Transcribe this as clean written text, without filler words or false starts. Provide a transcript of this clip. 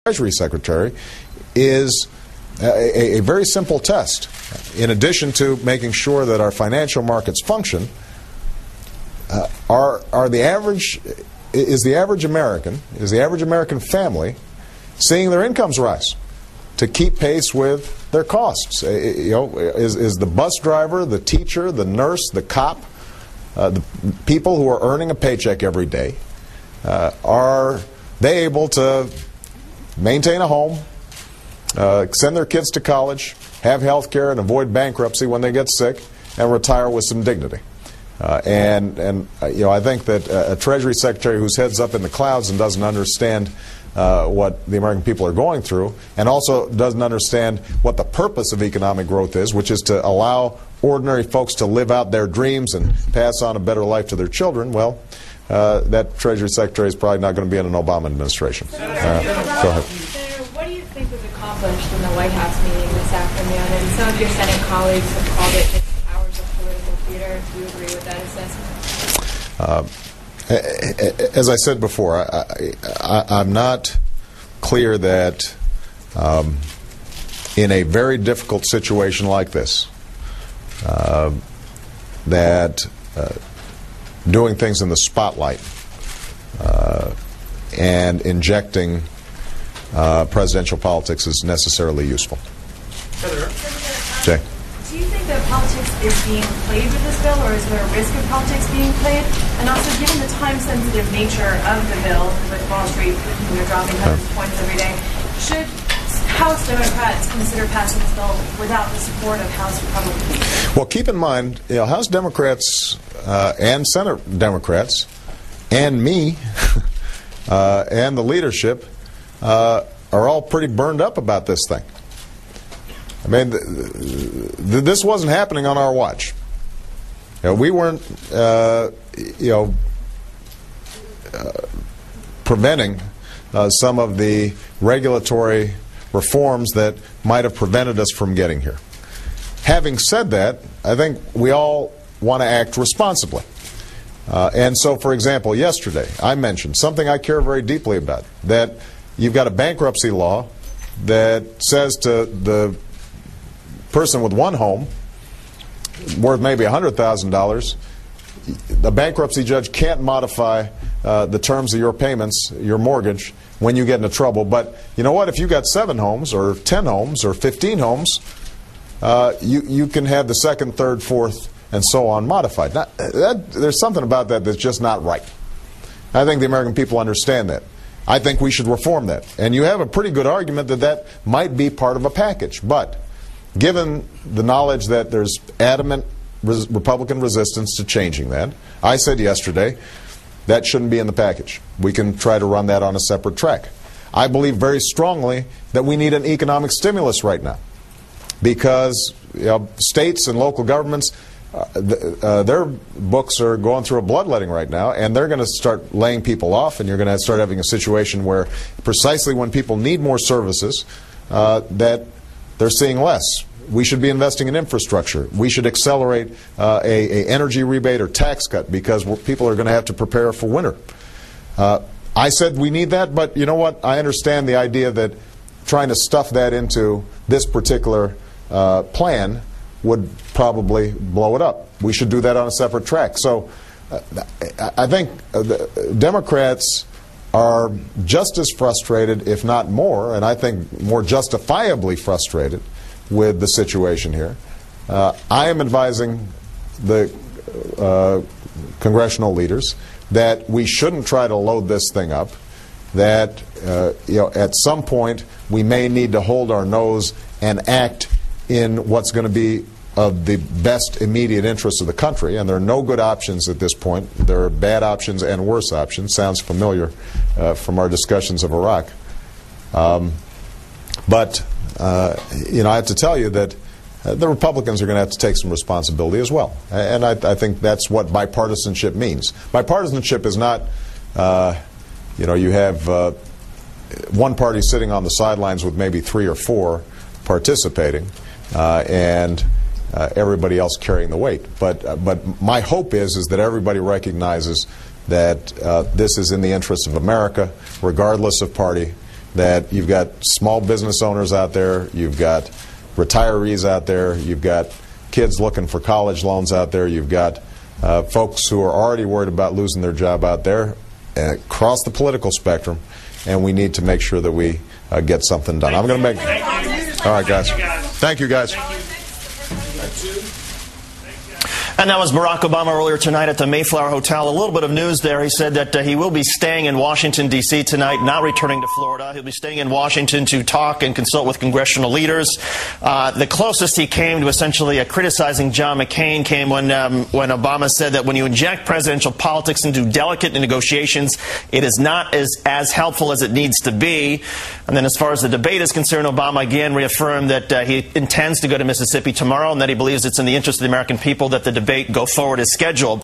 Treasury Secretary is a very simple test. In addition to making sure that our financial markets function, is the average American family seeing their incomes rise to keep pace with their costs? Is the bus driver, the teacher, the nurse, the cop, the people who are earning a paycheck every day, are they able to maintain a home, send their kids to college, have health care, and avoid bankruptcy when they get sick, and retire with some dignity? I think that a Treasury Secretary whose head's up in the clouds and doesn't understand what the American people are going through, and also doesn't understand what the purpose of economic growth is, which is to allow ordinary folks to live out their dreams and pass on a better life to their children, well, that Treasury Secretary is probably not going to be in an Obama administration. Go ahead. Senator, what do you think was accomplished in the White House meeting this afternoon? And some of your Senate colleagues have called it just hours of political theater. Do you agree with that assessment? As I said before, I'm not clear that in a very difficult situation like this, that doing things in the spotlight and injecting presidential politics is necessarily useful. Jay. Do you think that politics is being played with this bill, or is there a risk of politics being played? And also, given the time-sensitive nature of the bill, with Wall Street dropping hundreds of points every day, should House Democrats consider passing this bill without the support of House Republicans? Well, keep in mind, House Democrats and Senate Democrats and me and the leadership are all pretty burned up about this thing. I mean, this wasn't happening on our watch. We weren't, preventing some of the regulatory reforms that might have prevented us from getting here. Having said that, I think we all want to act responsibly. And so, for example, yesterday I mentioned something I care very deeply about, that you've got a bankruptcy law that says to the person with one home worth maybe $100,000, the bankruptcy judge can't modify the terms of your payments, your mortgage, when you get into trouble. But you know what? If you've got 7 homes or 10 homes or 15 homes, you can have the second, third, fourth, and so on modified. Now, there's something about that that's just not right. I think the American people understand that. I think we should reform that. And you have a pretty good argument that that might be part of a package. But given the knowledge that there's adamant Republican resistance to changing that, I said yesterday that shouldn't be in the package. We can try to run that on a separate track. I believe very strongly that we need an economic stimulus right now, because states and local governments, their books are going through a bloodletting right now, and they're going to start laying people off, and you're going to start having a situation where precisely when people need more services, that they're seeing less. We should be investing in infrastructure. We should accelerate a energy rebate or tax cut, because people are going to have to prepare for winter. I said we need that, but you know what? I understand the idea that trying to stuff that into this particular plan would probably blow it up. We should do that on a separate track. So I think the Democrats are just as frustrated, if not more, and I think more justifiably frustrated with the situation here. I am advising the congressional leaders that we shouldn't try to load this thing up, that at some point we may need to hold our nose and act in what's going to be of the best immediate interests of the country, and there are no good options at this point. There are bad options and worse options. Sounds familiar from our discussions of Iraq. But I have to tell you that the Republicans are going to have to take some responsibility as well. And I think that's what bipartisanship means. Bipartisanship is not, you have one party sitting on the sidelines with maybe 3 or 4 participating, and everybody else carrying the weight. But my hope is that everybody recognizes that this is in the interest of America, regardless of party, that you've got small business owners out there, you've got retirees out there, you've got kids looking for college loans out there, you've got folks who are already worried about losing their job out there across the political spectrum, and we need to make sure that we get something done. I'm going to make... All right, guys. Thank you, guys. And that was Barack Obama earlier tonight at the Mayflower Hotel. A little bit of news there. He said that he will be staying in Washington, D.C. tonight, not returning to Florida. He'll be staying in Washington to talk and consult with congressional leaders. The closest he came to essentially criticizing John McCain came when Obama said that when you inject presidential politics into delicate negotiations, it is not as helpful as it needs to be. And then as far as the debate is concerned, Obama again reaffirmed that he intends to go to Mississippi tomorrow and that he believes it's in the interest of the American people that the debate go forward as scheduled.